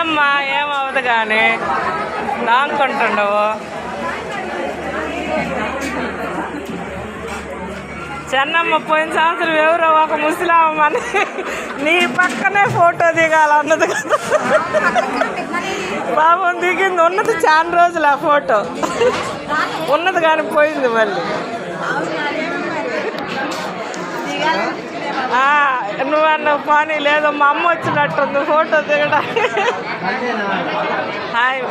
వద్దులేమ్మా ఏమవదు కానీ దాంకుంటుండవు. చెన్నమ్మ పోయిన సంవత్సరం ఎవరో ఒక ముసలామని నీ పక్కనే ఫోటో దిగాలన్నది కదా. పాపం దిగింది, ఉన్నది చాలా రోజులు ఆ ఫోటో ఉన్నది కానీ పోయింది మళ్ళీ. నువ్వన్న పని లేదు, మా అమ్మ వచ్చినట్టుంది ఫోటో దిగడానికి. హాయ్.